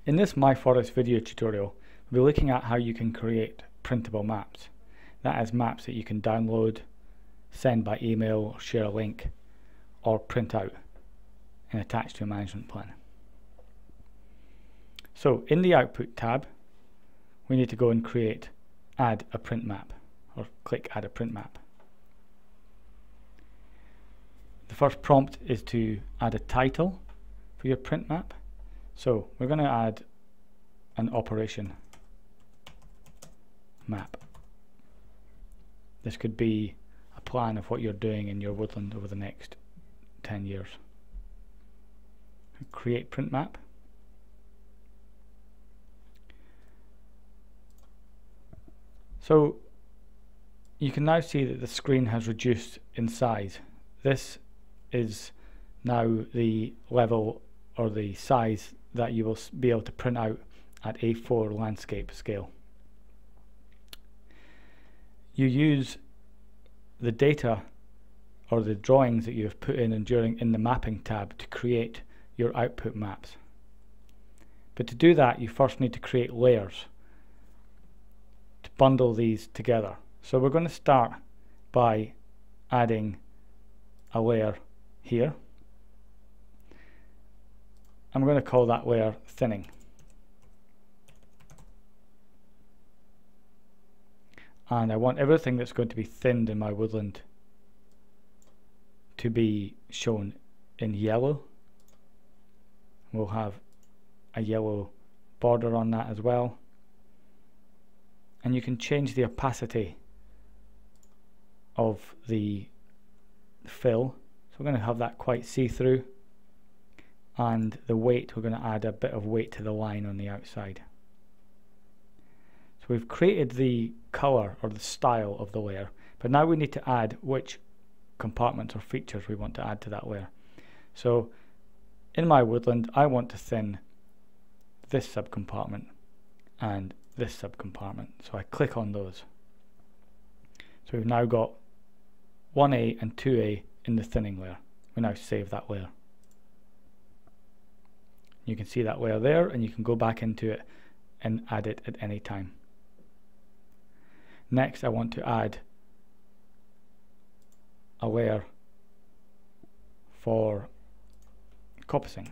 In this My Forest video tutorial, we'll be looking at how you can create printable maps. That is, maps that you can download, send by email, share a link, or print out and attach to a management plan. So in the Output tab, we need to go and add a print map, or click Add a print map. The first prompt is to add a title for your print map. So we're going to add an operation map. This could be a plan of what you're doing in your woodland over the next 10 years. Create print map. So you can now see that the screen has reduced in size. This is now the level or the size that you will be able to print out at A4 landscape scale. You use the data or the drawings that you have put in in the mapping tab to create your output maps. But to do that, you first need to create layers to bundle these together. So we're going to start by adding a layer here. I'm going to call that layer thinning. And I want everything that's going to be thinned in my woodland to be shown in yellow. We'll have a yellow border on that as well. And you can change the opacity of the fill. So we're going to have that quite see-through. And the weight, we're going to add a bit of weight to the line on the outside. So we've created the color or the style of the layer, but now we need to add which compartments or features we want to add to that layer. So in my woodland, I want to thin this subcompartment and this subcompartment. So I click on those. So we've now got 1A and 2A in the thinning layer. We now save that layer. You can see that layer there, and you can go back into it and add it at any time. Next, I want to add a layer for coppicing.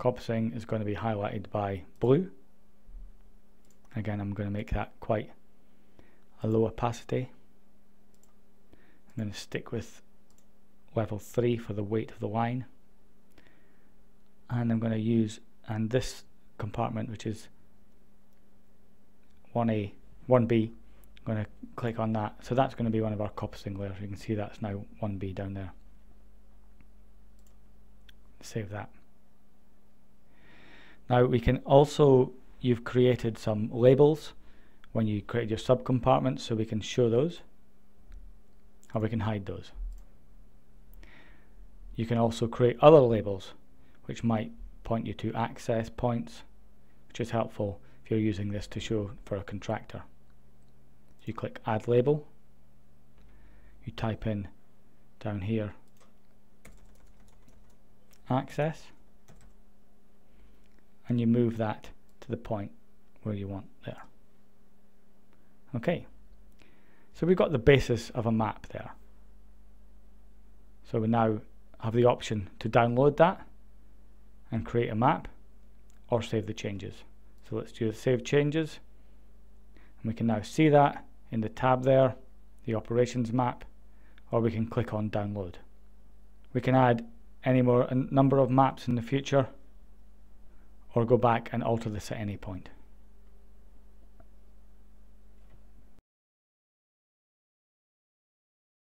Coppicing is going to be highlighted by blue. Again, I'm going to make that quite a low opacity. I'm going to stick with level 3 for the weight of the line, and I'm going to use this compartment, which is 1B, I'm going to click on that. So that's going to be one of our coppicing layers. You can see that's now 1B down there. Save that. Now we can also, you've created some labels when you create your subcompartments, so we can show those, or we can hide those. You can also create other labels which might point you to access points, which is helpful if you're using this to show for a contractor. So you click Add Label, you type in down here access, and you move that to the point where you want there. Okay, so we've got the basis of a map there. So we now have the option to download that and create a map, or save the changes. So let's do the save changes, and we can now see that in the tab there, the operations map, or we can click on download. We can add a number of maps in the future, or go back and alter this at any point.